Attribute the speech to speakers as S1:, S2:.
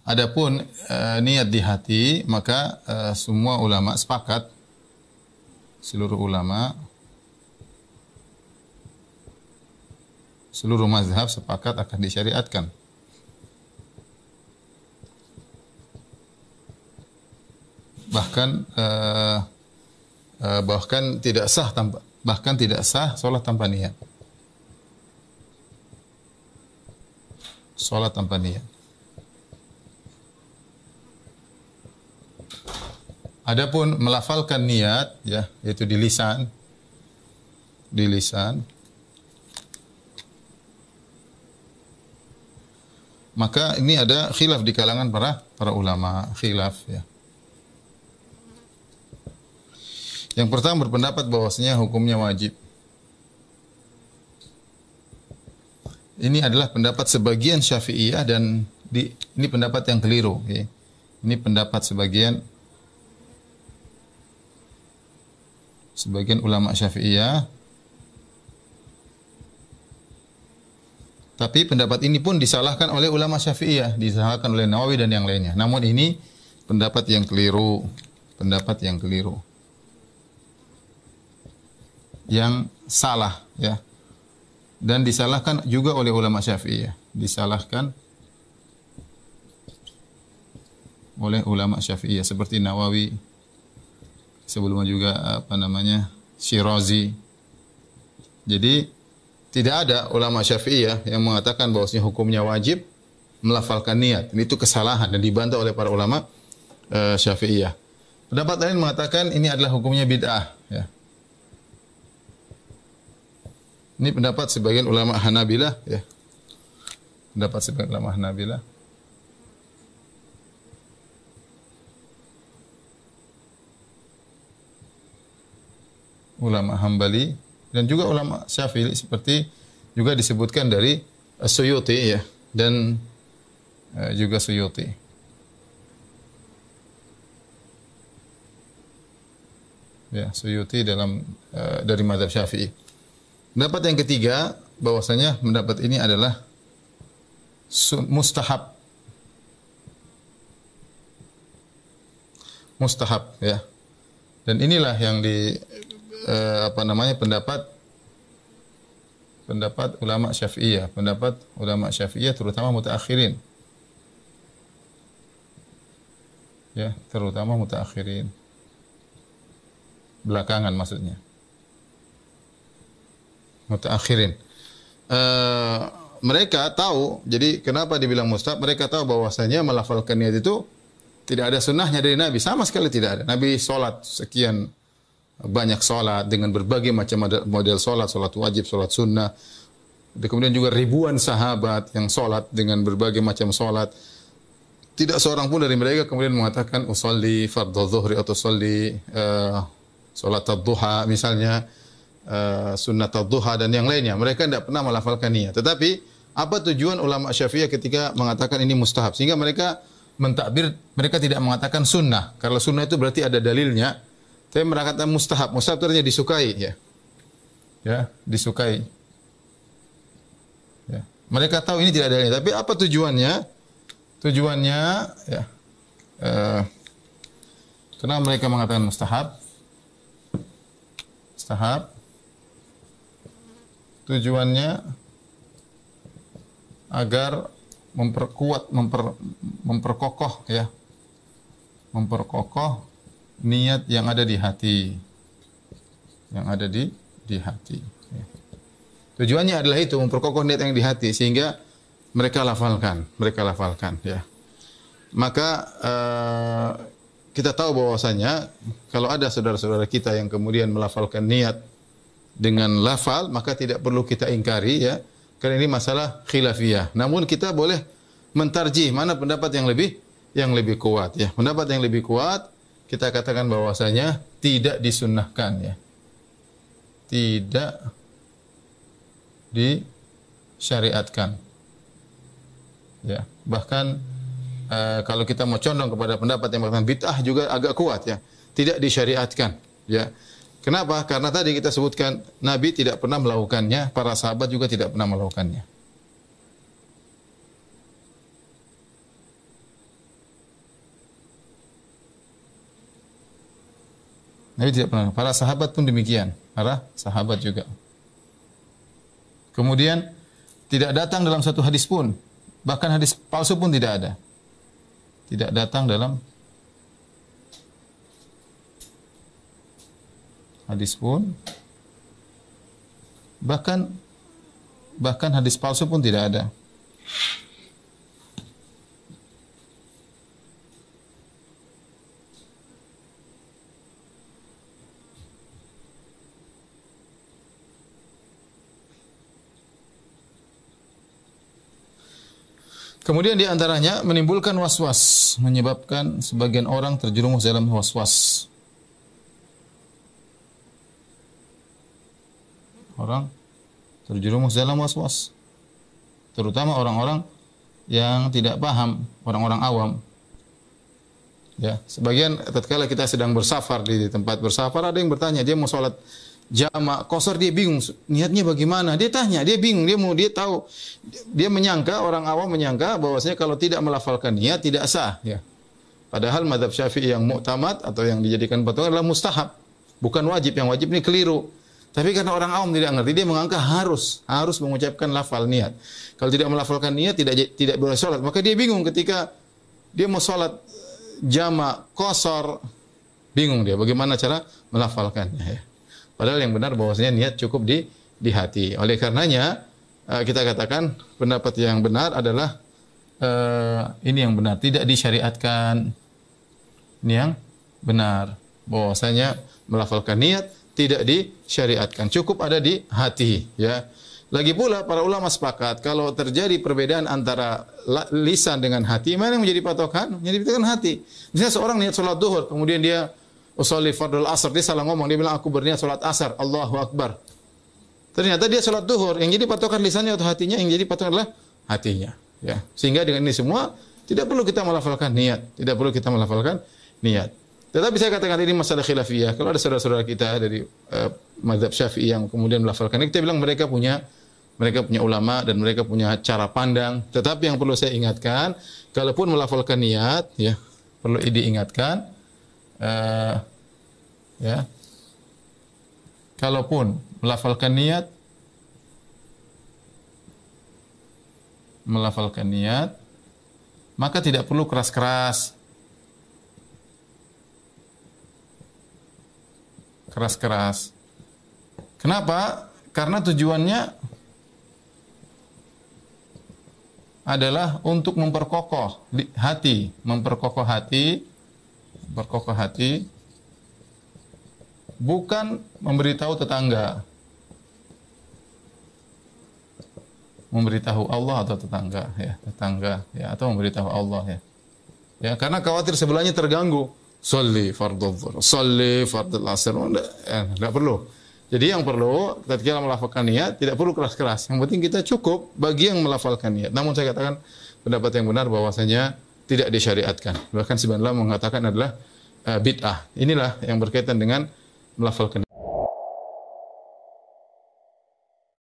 S1: Adapun niat di hati, maka semua ulama sepakat, seluruh ulama, seluruh mazhab sepakat akan disyariatkan. Bahkan tidak sah salat tanpa niat. Salat tanpa niat. Adapun melafalkan niat, ya, yaitu di lisan, maka ini ada khilaf di kalangan para ulama, khilaf, ya. Yang pertama berpendapat bahwasanya hukumnya wajib. Ini adalah pendapat sebagian Syafi'iyah dan ini pendapat yang keliru, ya. Ini pendapat sebagian ulama Syafi'iyah. Tapi pendapat ini pun disalahkan oleh ulama Syafi'iyah, disalahkan oleh Nawawi dan yang lainnya. Namun ini pendapat yang keliru, yang salah, ya. Dan disalahkan juga oleh ulama Syafi'iyah, seperti Nawawi, sebelumnya juga Syirazi. Jadi tidak ada ulama Syafi'iyah yang mengatakan bahwasanya hukumnya wajib melafalkan niat. Itu kesalahan dan dibantah oleh para ulama Syafi'iyah. Pendapat lain mengatakan ini adalah hukumnya bid'ah, ya. Ini pendapat sebagian ulama Hanabilah, ya. Ulama Hambali dan juga ulama Syafi'i, seperti juga disebutkan dari Suyuti, ya, dan juga Suyuti. Ya, Suyuti dari mazhab Syafi'i. Pendapat yang ketiga bahwasanya pendapat ini adalah mustahab, ya. Dan inilah yang pendapat ulama Syafi'iyah, terutama mutaakhirin. Ya, terutama mutaakhirin. Belakangan maksudnya. Mutaakhirin. Mereka tahu, jadi kenapa dibilang mustahab? Mereka tahu bahwasanya melafalkan niat itu tidak ada sunnahnya dari Nabi, sama sekali tidak ada. Nabi sholat sekian banyak sholat dengan berbagai macam model sholat wajib, sholat sunnah. Kemudian juga ribuan sahabat yang sholat dengan berbagai macam sholat. Tidak seorang pun dari mereka kemudian mengatakan usolli fardhu dhuhri atau usolli sholat ad-duha misalnya, sunnat ad-duha dan yang lainnya. Mereka tidak pernah melafalkan niat. Tetapi apa tujuan ulama Syafi'iyah ketika mengatakan ini mustahab? Sehingga mereka mentakbir, mereka tidak mengatakan sunnah. Kalau sunnah itu berarti ada dalilnya. Tapi mereka kata mustahab. Mustahab itu artinya disukai, ya. Ya, disukai. Ya. Mereka tahu ini tidak ada dalilnya. Tapi apa tujuannya? Tujuannya, ya. Kenapa mereka mengatakan mustahab? Tujuannya agar memperkokoh, ya. Memperkokoh niat yang ada di hati. Ya. Tujuannya adalah itu, memperkokoh niat yang di hati sehingga mereka lafalkan, ya. Maka kita tahu bahwasanya kalau ada saudara-saudara kita yang kemudian melafalkan niat dengan lafal, maka tidak perlu kita ingkari, ya. Karena ini masalah khilafiyah. Namun kita boleh mentarjih mana pendapat yang lebih kuat, ya. Pendapat yang lebih kuat kita katakan bahwasanya tidak disunnahkan, ya. Tidak disyariatkan. Ya, bahkan kalau kita mau condong kepada pendapat yang mengatakan bid'ah juga agak kuat, ya. Tidak disyariatkan, ya. Kenapa? Karena tadi kita sebutkan Nabi tidak pernah melakukannya, para sahabat juga tidak pernah melakukannya. Nabi tidak pernah. Para sahabat pun demikian. Para sahabat juga. Kemudian tidak datang dalam satu hadis pun. Bahkan hadis palsu pun tidak ada. Tidak datang dalam hadis pun. Bahkan hadis palsu pun tidak ada. Kemudian di antaranya menimbulkan was-was, menyebabkan sebagian orang terjerumus dalam was-was. Orang terjerumus dalam was-was. Terutama orang-orang yang tidak paham, orang-orang awam. Ya, sebagian tatkala kita sedang bersafar di tempat bersafar ada yang bertanya, dia mau sholat jamak qasar, dia bingung niatnya bagaimana. Dia tanya, dia bingung, dia tahu, dia menyangka, orang awam menyangka bahwasanya kalau tidak melafalkan niat tidak sah, ya. Padahal mazhab Syafi'i yang mu'tamad atau yang dijadikan patokan adalah mustahab, bukan wajib. Yang wajib ini keliru. Tapi karena orang awam tidak ngerti, dia menganggap harus mengucapkan lafal niat. Kalau tidak melafalkan niat tidak boleh sholat. Maka dia bingung ketika dia mau sholat jamak qasar, bingung dia bagaimana cara melafalkannya, ya. Padahal yang benar bahwasanya niat cukup di hati. Oleh karenanya kita katakan pendapat yang benar adalah ini yang benar, tidak disyariatkan. Ini yang benar, bahwasanya melafalkan niat tidak disyariatkan, cukup ada di hati, ya. Lagi pula para ulama sepakat kalau terjadi perbedaan antara lisan dengan hati, mana yang menjadi patokan? Menjadi patokan hati. Misalnya seorang niat sholat duhur, kemudian dia usolli fardul asar, dia salah ngomong, dia bilang aku berniat sholat asar, Allahu Akbar. Ternyata dia sholat duhur, yang jadi patokan lisannya atau hatinya? Yang jadi patokan adalah hatinya, ya. Sehingga dengan ini semua tidak perlu kita melafalkan niat, tidak perlu kita melafalkan niat. Tetapi saya katakan ini masalah khilafiyah. Kalau ada saudara-saudara kita dari mazhab Syafi'i yang kemudian melafalkan ini, kita bilang mereka punya ulama dan mereka punya cara pandang. Tetapi yang perlu saya ingatkan, kalaupun melafalkan niat, ya, perlu diingatkan, ya, kalaupun melafalkan niat, maka tidak perlu keras-keras. Kenapa? Karena tujuannya adalah untuk memperkokoh hati, bukan memberitahu tetangga, memberitahu Allah atau tetangga, atau memberitahu Allah, ya. Ya, karena khawatir sebelahnya terganggu. Sholli fardhu dhuhr, sholli fardhu asr, enggak perlu. Jadi yang perlu ketika melafalkan niat tidak perlu keras-keras. Yang penting kita cukup bagi yang melafalkan niat. Namun saya katakan pendapat yang benar bahwasanya tidak disyariatkan. Bahkan sebenarnya mengatakan adalah bid'ah. Inilah yang berkaitan dengan melafalkan niat.